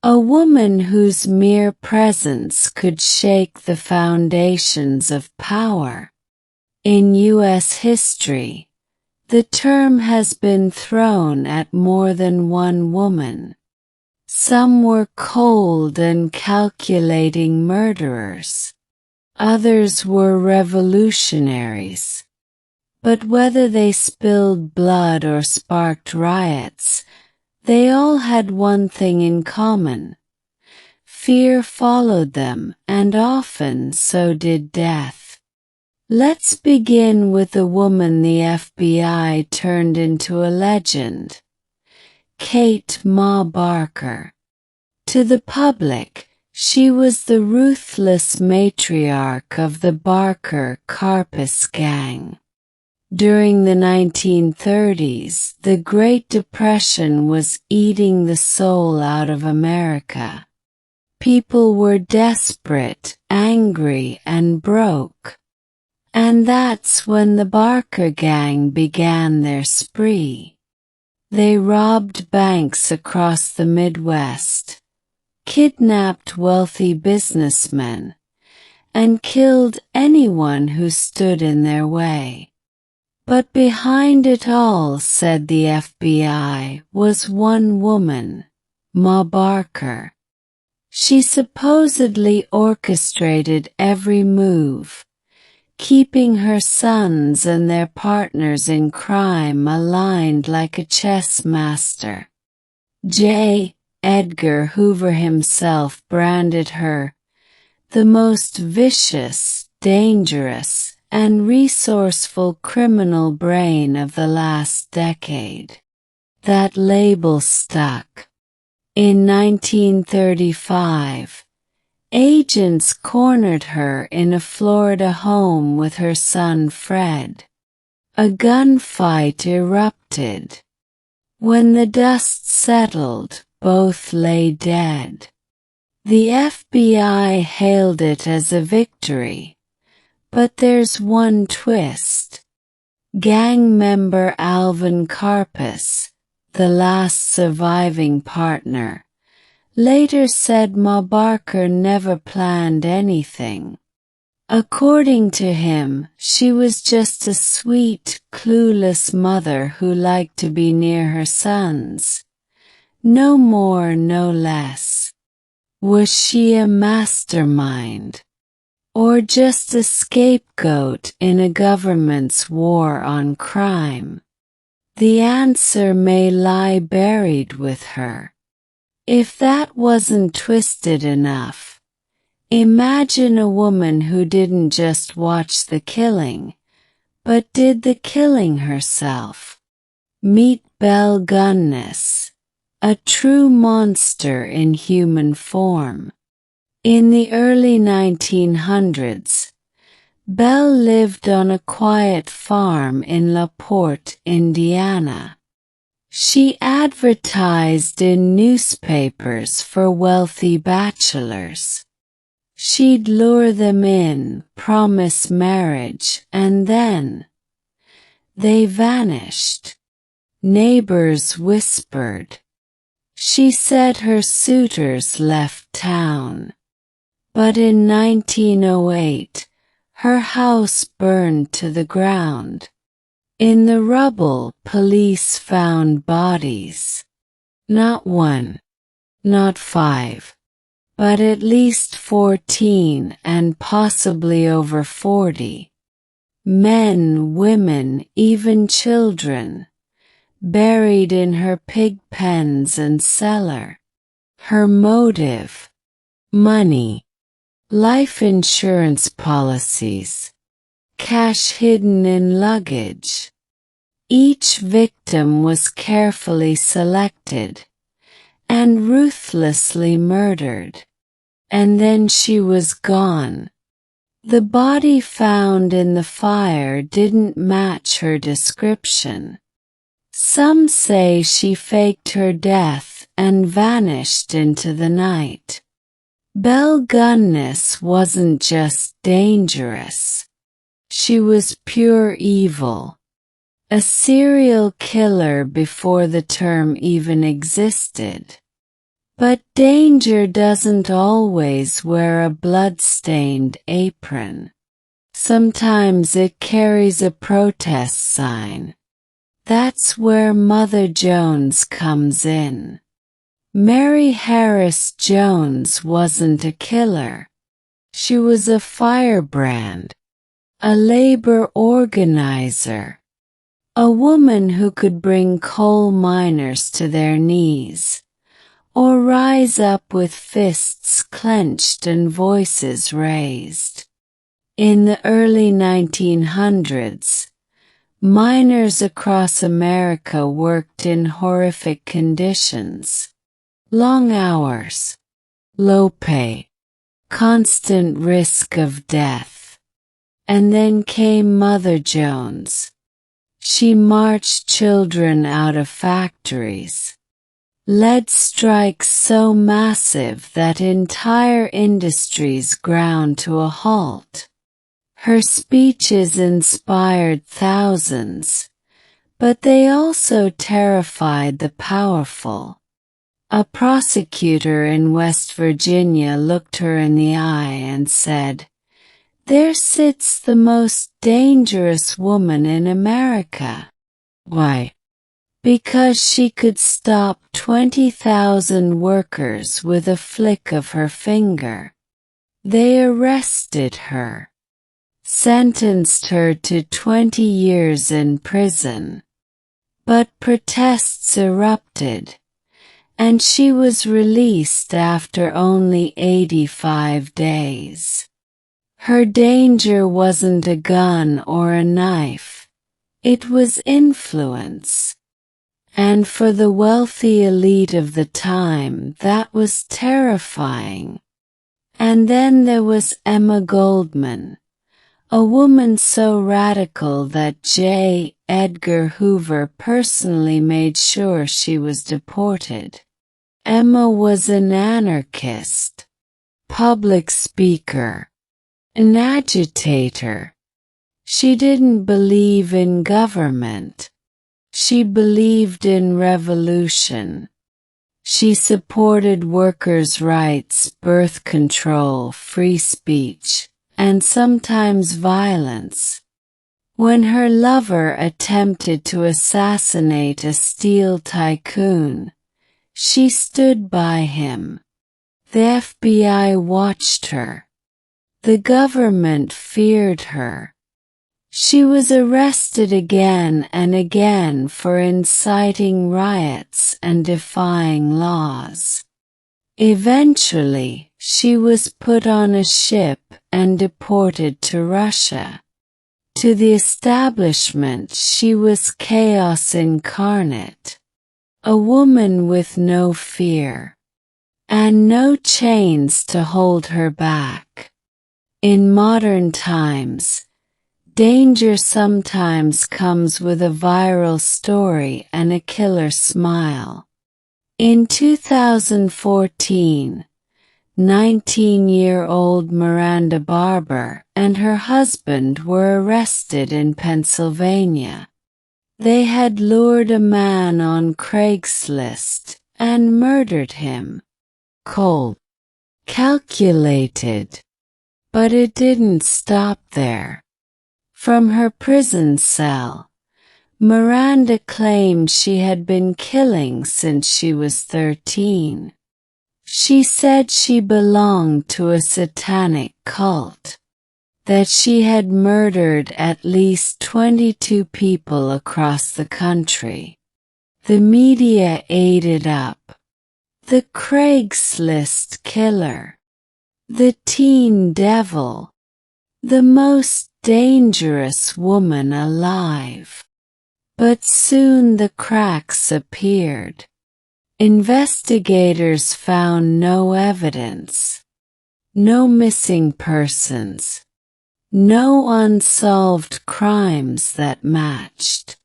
A woman whose mere presence could shake the foundations of power. In U.S. history, the term has been thrown at more than one woman. Some were cold and calculating murderers. Others were revolutionaries. But whether they spilled blood or sparked riots, they all had one thing in common. Fear followed them, and often so did death. Let's begin with the woman the FBI turned into a legend. Kate Ma Barker. To the public, she was the ruthless matriarch of the Barker Karpis gang. During the 1930s, the Great Depression was eating the soul out of America. People were desperate, angry, and broke. And that's when the Barker gang began their spree. They robbed banks across the Midwest, kidnapped wealthy businessmen, and killed anyone who stood in their way. But behind it all, said the FBI, was one woman, Ma Barker. She supposedly orchestrated every move, keeping her sons and their partners in crime aligned like a chess master. J. Edgar Hoover himself branded her the most vicious, dangerous, and resourceful criminal brain of the last decade. That label stuck. In 1935, agents cornered her in a Florida home with her son Fred. A gunfight erupted. When the dust settled, both lay dead. The FBI hailed it as a victory. But there's one twist. Gang member Alvin Karpis, the last surviving partner, later said Ma Barker never planned anything. According to him, she was just a sweet, clueless mother who liked to be near her sons. No more, no less. Was she a mastermind? Or just a scapegoat in a government's war on crime? The answer may lie buried with her. If that wasn't twisted enough, imagine a woman who didn't just watch the killing, but did the killing herself. Meet Belle Gunness, a true monster in human form. In the early 1900s, Belle lived on a quiet farm in La Porte, Indiana. She advertised in newspapers for wealthy bachelors. She'd lure them in, promise marriage, and then they vanished. Neighbors whispered. She said her suitors left town. But in 1908, her house burned to the ground. In the rubble, police found bodies. Not one, not five, but at least 14 and possibly over 40. Men, women, even children, buried in her pig pens and cellar. Her motive? Money. Life insurance policies. Cash hidden in luggage. Each victim was carefully selected and ruthlessly murdered. And then she was gone. The body found in the fire didn't match her description. Some say she faked her death and vanished into the night. Belle Gunness wasn't just dangerous. She was pure evil. A serial killer before the term even existed. But danger doesn't always wear a blood-stained apron. Sometimes it carries a protest sign. That's where Mother Jones comes in. Mary Harris Jones wasn't a killer. She was a firebrand, a labor organizer, a woman who could bring coal miners to their knees, or rise up with fists clenched and voices raised. In the early 1900s, miners across America worked in horrific conditions. Long hours, low pay, constant risk of death. And then came Mother Jones. She marched children out of factories, led strikes so massive that entire industries ground to a halt. Her speeches inspired thousands, but they also terrified the powerful. A prosecutor in West Virginia looked her in the eye and said, "There sits the most dangerous woman in America." Why? Because she could stop 20,000 workers with a flick of her finger. They arrested her, sentenced her to 20 years in prison. But protests erupted, and she was released after only 85 days. Her danger wasn't a gun or a knife. It was influence. And for the wealthy elite of the time, that was terrifying. And then there was Emma Goldman, a woman so radical that J. Edgar Hoover personally made sure she was deported. Emma was an anarchist, public speaker, an agitator. She didn't believe in government. She believed in revolution. She supported workers' rights, birth control, free speech, and sometimes violence. When her lover attempted to assassinate a steel tycoon, she stood by him. The FBI watched her. The government feared her. She was arrested again and again for inciting riots and defying laws. Eventually, she was put on a ship and deported to Russia. To the establishment, she was chaos incarnate, a woman with no fear, and no chains to hold her back. In modern times, danger sometimes comes with a viral story and a killer smile. In 2014, 19-year-old Miranda Barber and her husband were arrested in Pennsylvania. They had lured a man on Craigslist and murdered him. Cold, calculated. But it didn't stop there. From her prison cell, Miranda claimed she had been killing since she was 13. She said she belonged to a satanic cult, that she had murdered at least 22 people across the country. The media ate it up. The Craigslist killer. The teen devil. The most dangerous woman alive. But soon the cracks appeared. Investigators found no evidence. No missing persons. No unsolved crimes that matched.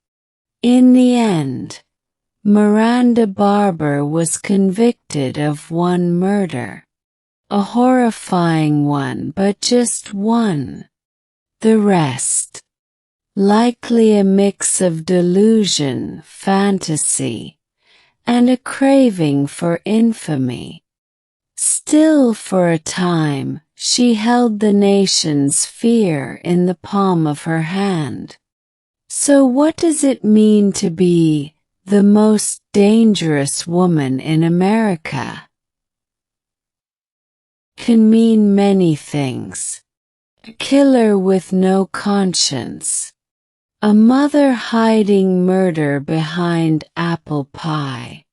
In the end, Miranda Barber was convicted of one murder. A horrifying one, but just one. The rest, likely a mix of delusion, fantasy, and a craving for infamy. Still, for a time, she held the nation's fear in the palm of her hand. So what does it mean to be the most dangerous woman in America? Can mean many things. A killer with no conscience. A mother hiding murder behind apple pie.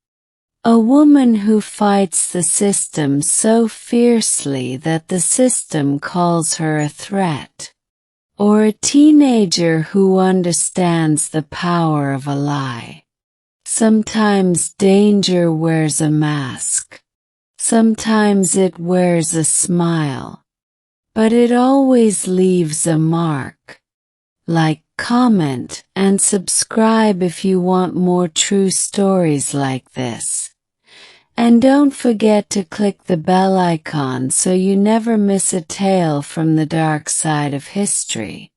A woman who fights the system so fiercely that the system calls her a threat. Or a teenager who understands the power of a lie. Sometimes danger wears a mask. Sometimes it wears a smile. But it always leaves a mark. Like, comment, and subscribe if you want more true stories like this. And don't forget to click the bell icon so you never miss a tale from the dark side of history.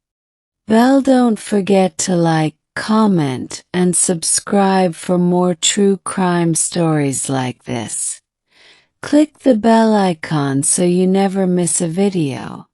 Don't forget to like, comment, and subscribe for more true crime stories like this. Click the bell icon so you never miss a video.